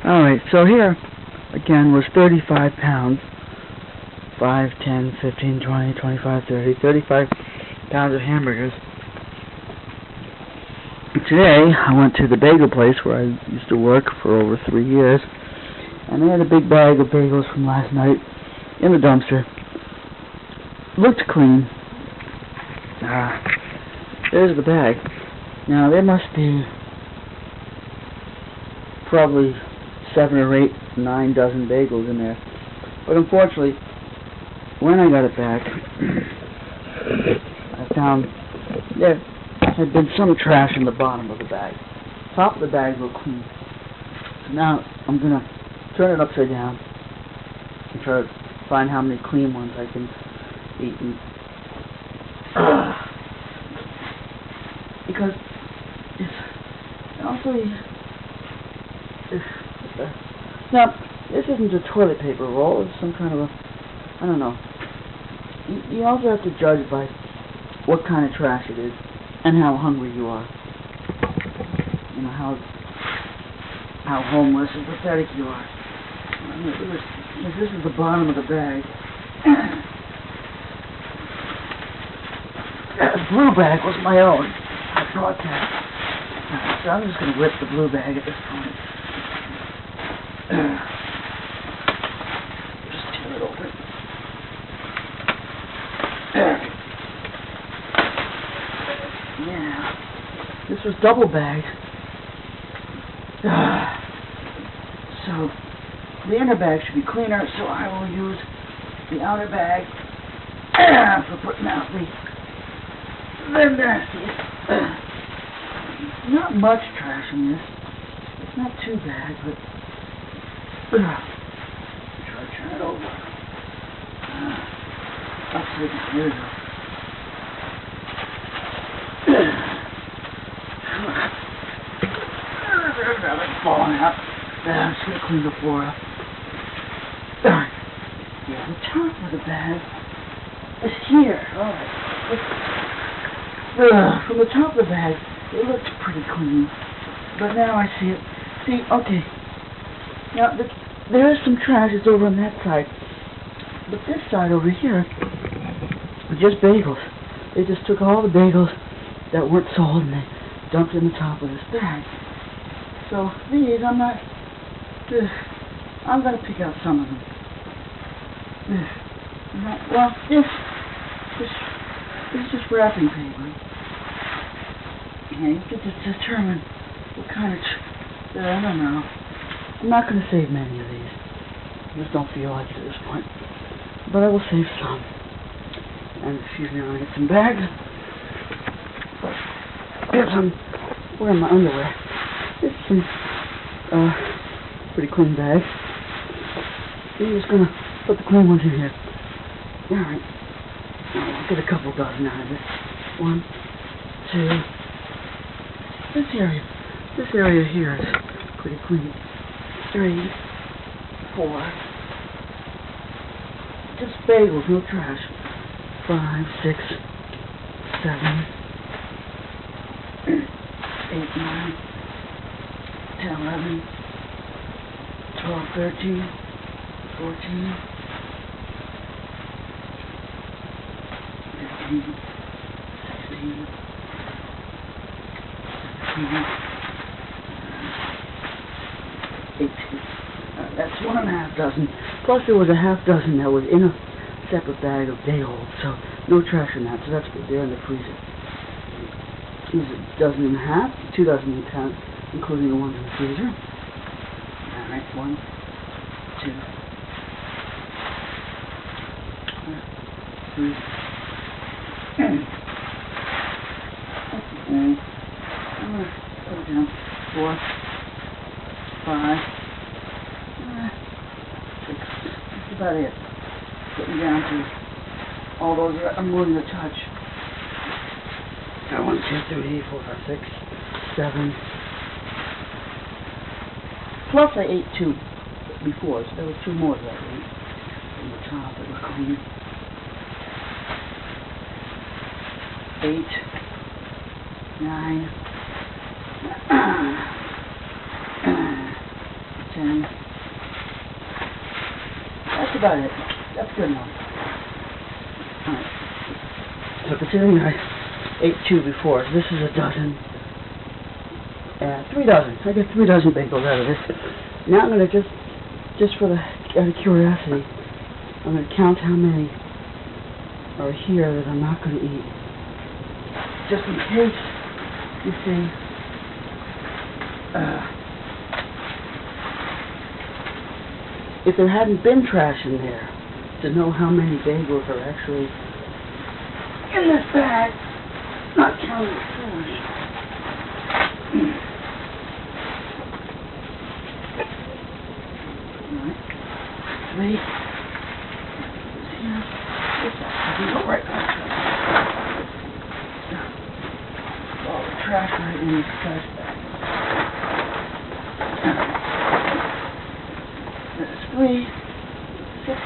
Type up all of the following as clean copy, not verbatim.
Alright, so here, again, was 35 pounds. 5, 10, 15, 20, 25, 30, 35 pounds of hamburgers. Today, I went to the bagel place where I used to work for over 3 years, and they had a big bag of bagels from last night in the dumpster. Looked clean. There's the bag. Now, there must be probably 7 or 8, 9 dozen bagels in there. But unfortunately, when I got it back, I found there had been some trash in the bottom of the bag. Top of the bag looked clean. So now I'm going to turn it upside down and try to find how many clean ones I can eat. Because now, this isn't a toilet paper roll, it's some kind of a, I don't know. You also have to judge by what kind of trash it is and how hungry you are. You know, how homeless and pathetic you are. This is the bottom of the bag. The blue bag was my own. I brought that. So I'm just going to rip the blue bag at this point. Just tear it open. Yeah. This was double bagged. So the inner bag should be cleaner, so I will use the outer bag for putting out the nasty. Not much trash in this. It's not too bad, but try to turn it over. Upside down. Here we go. It's falling out. I'm just going to clean the floor up. Yeah, the top of the bag is here. Alright. From the top of the bag, it looks pretty clean. But now I see it. See, okay. Now, there is some trash that's over on that side. But this side over here, just bagels. They just took all the bagels that weren't sold and they dumped in the top of this bag. So these, I'm going to pick out some of them. Well, this is just wrapping paper. Yeah, you get to determine what kind of, I don't know. I'm not going to save many of these. I just don't feel like it at this point. But I will save some. And excuse me, I'm going to get some bags. Here's some, wearing my underwear. It's some, pretty clean bags. I'm just going to put the clean ones in here. Alright. I'll get a couple dozen out of this. 1, 2. This area here is pretty clean. 3, 4. Just bagels, no trash. 5, 6, 7, 8, 9, 10, 11, 12, 13, 14, 15, 16, 17, 18. That's 1.5 dozen. Plus there was a half dozen that was in a separate bag of day old, so no trash in that, so that's good. They're in the freezer. This is 1.5 dozen, 2 dozen in town, including the ones in the freezer. Alright, 1, 2, 3. I'm going to put it down. 4, 5, 6. That's about it. Getting down to all those that I'm willing to touch. 1, 2, 3, 4, 5, 6, 7. Plus I ate 2 before, so there were 2 more that I ate from the top that were clean. 8, 9, 10, 10. That's about it. That's good enough. Alright. So considering I ate 2 before, this is a dozen. 3 dozen. I get 3 dozen bagels out of this. Now I'm going to just for the out of curiosity, I'm going to count how many are here that I'm not going to eat. Just in case, you see, if there hadn't been trash in there, to know how many bagels are actually in this bag, not counting the trash. Alright, 3. Here. This actually go right back. All the trash right in this trash bag. There's 3, 6,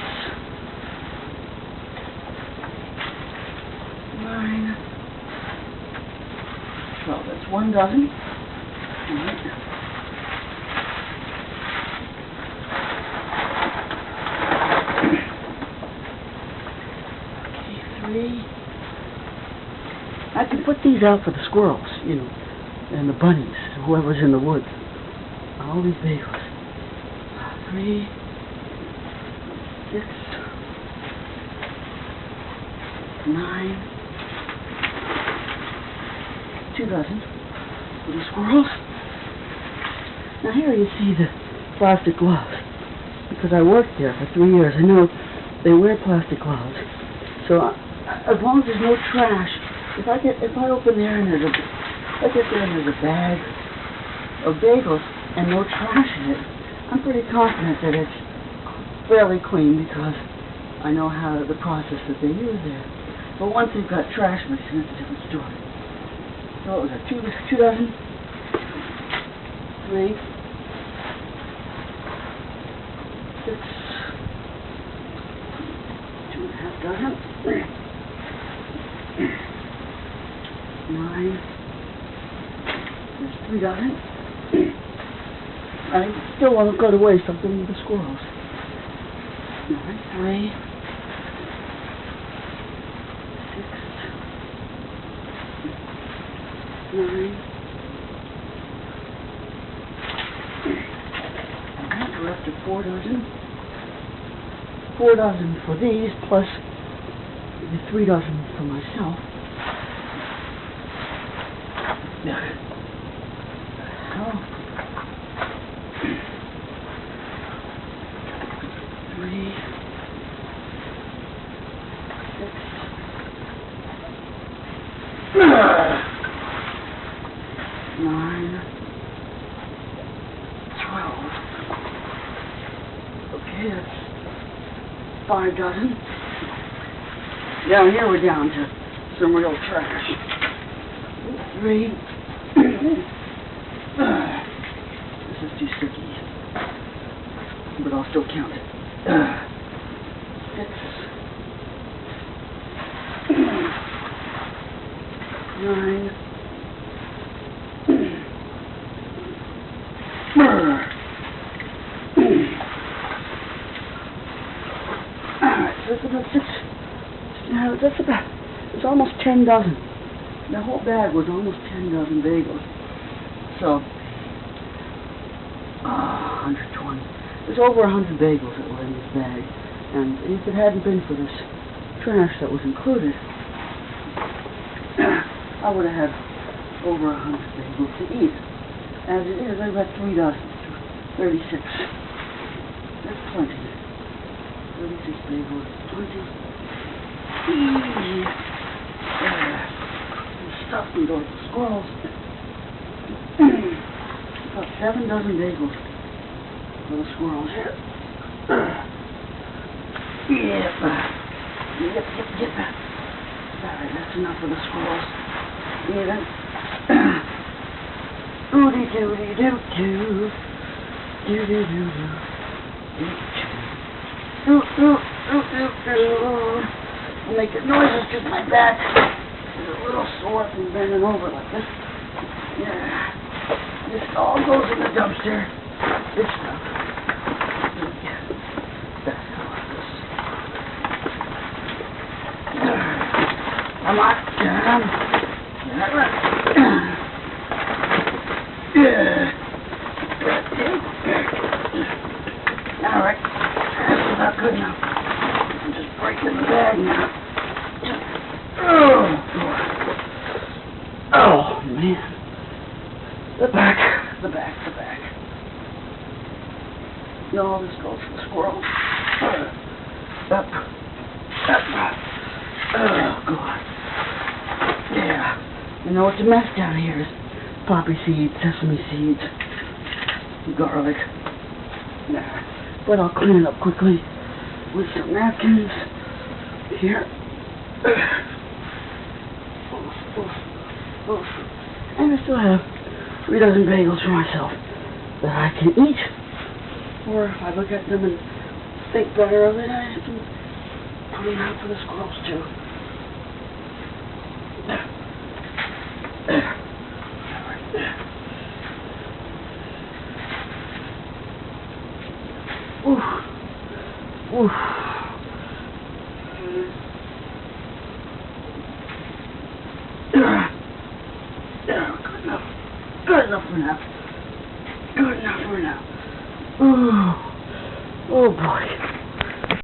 9, 12. That's 1 dozen. Alright. Okay, 3. I can put these out for the squirrels, you know, and the bunnies, whoever's in the woods. All these bagels. 3, 6, 9, 2 dozen for the squirrels. Now here you see the plastic gloves, because I worked there for 3 years. I know they wear plastic gloves. So as long as there's no trash, if I open there and there's a bag of bagels and no trash in it, I'm pretty confident that it's fairly clean because I know how the process that they use there. But once they've got trash mixed in, it's a different story. So what was that? 2 dozen? 3, 6, 2.5 dozen. 9. There's 3 dozen. I still won't go to waste. I'm getting the squirrels. 3, 6, 9. Alright, we're up to 4 dozen. 4 dozen for these, plus the 3 dozen for myself. Oh. 3, 6, 9, 12. Okay, that's 5 dozen. Down here we're down to some real trash. 3. This is too sticky, but I'll still count it. 6, 9. Alright, so that's about 6. Now that's about, it's almost 10 dozen. The whole bag was almost 10 dozen bagels. So, 120. There's over 100 bagels that were in this bag. And if it hadn't been for this trash that was included, I would have had over 100 bagels to eat. As it is, I've got 3 dozen. 36. That's plenty. 36 bagels. Plenty. Easy. Stuff can go to the squirrels. About 7 dozen bagels for the squirrels here. Yep. Alright, that's enough for the squirrels. Even. Oodie doodie doo doo. Doo doo doo doo. Doo doo doo doo doo. I'm making noises because my back is a little sore from bending over like this. Yeah. This all goes in the dumpster. Good stuff. Come on. Alright. That's about good enough. I'm just breaking the bag now. Oh, man. The back. No, this goes for the squirrels. Up. Oh, God. Yeah. You know what's a mess down here is poppy seeds, sesame seeds, garlic. Yeah. But I'll clean it up quickly with some napkins. Here. And I still have 3 dozen bagels for myself that I can eat. Or if I look at them and think better of it, I can put them out for the squirrels too. Oof. Good enough for now. Oh boy.